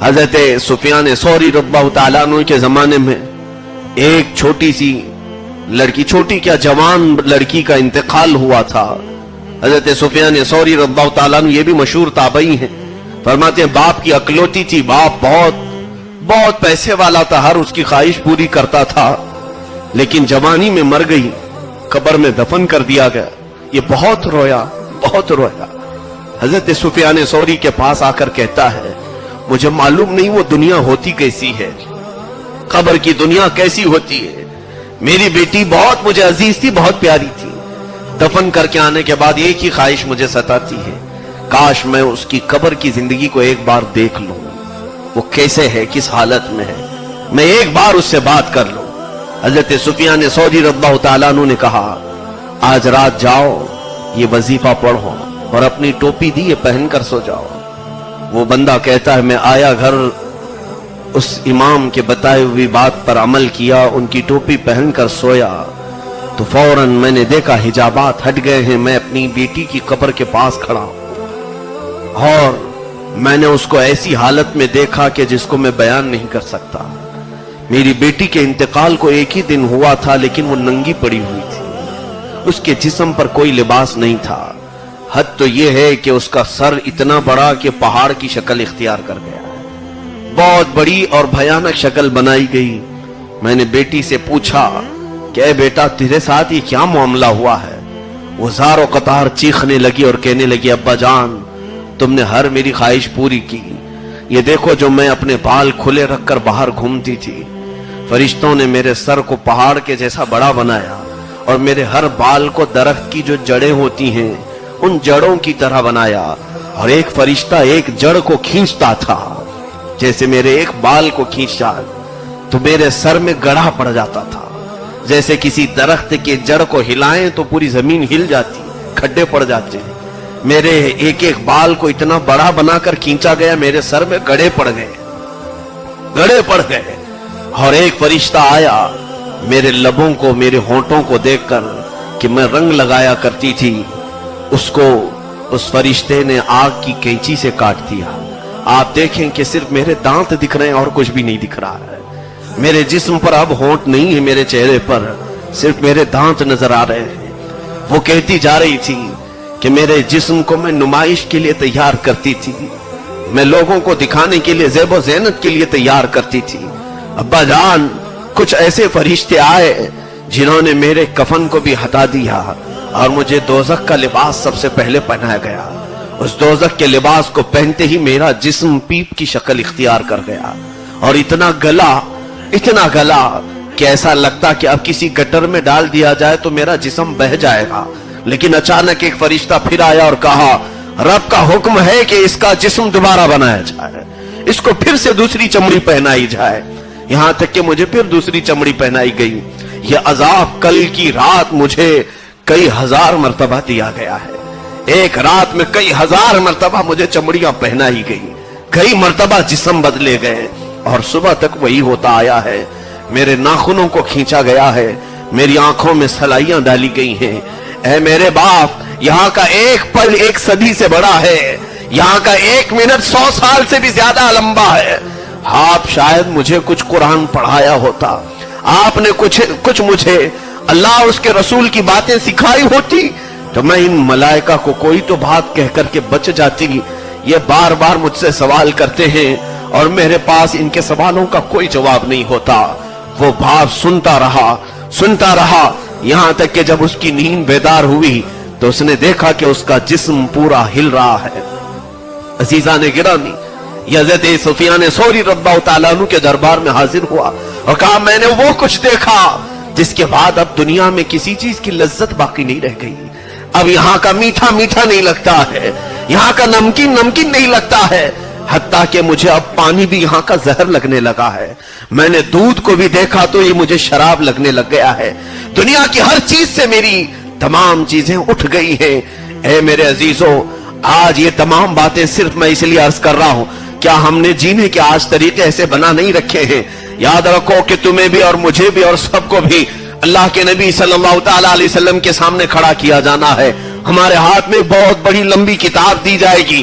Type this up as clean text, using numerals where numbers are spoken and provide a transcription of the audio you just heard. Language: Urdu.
حضرت سفیان ثوری رضی اللہ تعالیٰ عنہ کے زمانے میں ایک چھوٹی سی لڑکی، چھوٹی کیا جوان لڑکی کا انتقال ہوا تھا۔ حضرت سفیان ثوری رضی اللہ تعالیٰ عنہ یہ بھی مشہور تابعی ہیں، فرماتے ہیں باپ کی اکلوتی تھی، باپ بہت پیسے والا تھا، ہر اس کی خواہش پوری کرتا تھا، لیکن جوانی میں مر گئی، قبر میں دفن کر دیا گیا۔ یہ بہت رویا۔ حضرت سفیان ثوری کے پاس آ کر کہتا ہے مجھے معلوم نہیں وہ دنیا ہوتی کیسی ہے، قبر کی دنیا کیسی ہوتی ہے۔ میری بیٹی بہت مجھے عزیز تھی، بہت پیاری تھی، دفن کر کے آنے کے بعد ایک ہی خواہش مجھے ستاتی ہے، کاش میں اس کی قبر کی زندگی کو ایک بار دیکھ لوں، وہ کیسے ہے، کس حالت میں ہے، میں ایک بار اس سے بات کر لوں۔ حضرت سفیان ثوری رضی اللہ تعالیٰ عنہ نے کہا آج رات جاؤ، یہ وظیفہ پڑھو اور اپنی ٹوپی دی یہ پہن کر سو جاؤ۔ وہ بندہ کہتا ہے میں آیا گھر، اس امام کے بتائے ہوئی بات پر عمل کیا، ان کی ٹوپی پہن کر سویا تو فوراً میں نے دیکھا حجابات ہٹ گئے ہیں، میں اپنی بیٹی کی قبر کے پاس کھڑا ہوں اور میں نے اس کو ایسی حالت میں دیکھا کہ جس کو میں بیان نہیں کر سکتا۔ میری بیٹی کے انتقال کو ایک ہی دن ہوا تھا، لیکن وہ ننگی پڑی ہوئی تھی، اس کے جسم پر کوئی لباس نہیں تھا، حد تو یہ ہے کہ اس کا سر اتنا بڑا کہ پہاڑ کی شکل اختیار کر گیا، بہت بڑی اور بھیانک شکل بنائی گئی۔ میں نے بیٹی سے پوچھا کہ اے بیٹا تیرے ساتھ یہ کیا معاملہ ہوا ہے؟ وہ زار و قطار چیخنے لگی اور کہنے لگی ابا جان تم نے ہر میری خواہش پوری کی، یہ دیکھو جو میں اپنے بال کھلے رکھ کر باہر گھومتی تھی، فرشتوں نے میرے سر کو پہاڑ کے جیسا بڑا بنایا اور میرے ہر بال کو درخت کی جو جڑیں ہوتی ہیں ان جڑوں کی طرح بنایا، اور ایک فرشتہ ایک جڑ کو کھینچتا تھا، جیسے میرے ایک بال کو کھینچا تو میرے سر میں گڑھا پڑ جاتا تھا، جیسے کسی درخت کے جڑ کو ہلائیں تو پوری زمین ہل جاتی، کھڈے پڑ جاتے ہیں۔ میرے ایک ایک بال کو اتنا بڑا بنا کر کھینچا گیا، میرے سر میں گڑھے پڑ گئے، اور ایک فرشتہ آیا میرے لبوں کو، میرے ہونٹوں کو دیکھ کر کہ میں رنگ لگایا کرتی تھی، اس کو اس فرشتے نے آگ کی کینچی سے کاٹ دیا۔ آپ دیکھیں کہ صرف میرے دانت دکھ رہے ہیں اور کچھ بھی نہیں دکھ رہا ہے، میرے جسم پر اب ہونٹ نہیں ہے، میرے چہرے پر صرف میرے دانت نظر آ رہے ہیں۔ وہ کہتی جا رہی تھی کہ میرے جسم کو میں نمائش کے لیے تیار کرتی تھی، میں لوگوں کو دکھانے کے لیے، زیب و زینت کے لیے تیار کرتی تھی۔ ابا جان کچھ ایسے فرشتے آئے جنہوں نے میرے کفن کو بھی ہٹا دیا اور مجھے دوزخ کا لباس سب سے پہلے پہنایا گیا۔ اس دوزخ کے لباس کو پہنتے ہی میرا جسم پیپ کی شکل اختیار کر گیا اور اتنا گلا کہ ایسا لگتا کہ اب کسی گٹر میں ڈال دیا جائے تو میرا جسم بہہ جائے گا۔ لیکن اچانک ایک فرشتہ پھر آیا اور کہا رب کا حکم ہے کہ اس کا جسم دوبارہ بنایا جائے، اس کو پھر سے دوسری چمڑی پہنائی جائے، یہاں تک کہ مجھے پھر دوسری چمڑی پہنائی گئی۔ یہ عذاب کل کی رات مجھے کئی ہزار مرتبہ دیا گیا ہے، ایک رات میں کئی ہزار مرتبہ مجھے چمڑیاں پہنائی گئی، کئی مرتبہ جسم بدلے گئے، اور صبح تک وہی ہوتا آیا ہے۔ میرے ناخنوں کو کھینچا گیا ہے، میری آنکھوں میں سلائیاں ڈالی گئی ہیں۔ اے میرے باپ یہاں کا ایک پل ایک صدی سے بڑا ہے، یہاں کا ایک منٹ 100 سال سے بھی زیادہ لمبا ہے۔ آپ شاید مجھے کچھ قرآن پڑھایا ہوتا، آپ نے کچھ مجھے اللہ اور اس کے رسول کی باتیں سکھائی ہوتی تو میں ان ملائکہ کو کوئی تو بات کہہ کر کے بچ جاتی۔ یہ بار بار مجھ سے سوال کرتے ہیں اور میرے پاس ان کے سوالوں کا کوئی جواب نہیں ہوتا۔ وہ باپ سنتا رہا یہاں تک کہ جب اس کی نیند بیدار ہوئی تو اس نے دیکھا کہ اس کا جسم پورا ہل رہا ہے۔ عزیزان گرامی، حضرت سفیان ثوری رضی اللہ تعالیٰ عنہ کے دربار میں حاضر ہوا اور کہا میں نے وہ کچھ دیکھا جس کے بعد اب دنیا میں کسی چیز کی لذت باقی نہیں رہ گئی۔ اب یہاں کا میٹھا نہیں لگتا ہے، یہاں کا نمکین نہیں لگتا ہے، حتیٰ کہ مجھے اب پانی بھی یہاں کا زہر لگنے لگا ہے۔ میں نے دودھ کو بھی دیکھا تو یہ مجھے شراب لگنے لگ گیا ہے۔ دنیا کی ہر چیز سے میری تمام چیزیں اٹھ گئی ہیں۔ اے میرے عزیزوں، آج یہ تمام باتیں صرف میں اس لیے عرض کر رہا ہوں، کیا ہم نے جینے کے آج طریقے ایسے بنا نہیں رکھے ہیں؟ یاد رکھو کہ تمہیں بھی اور مجھے بھی اور سب کو بھی اللہ کے نبی صلی اللہ تعالیٰ علیہ وسلم کے سامنے کھڑا کیا جانا ہے۔ ہمارے ہاتھ میں بہت بڑی لمبی کتاب دی جائے گی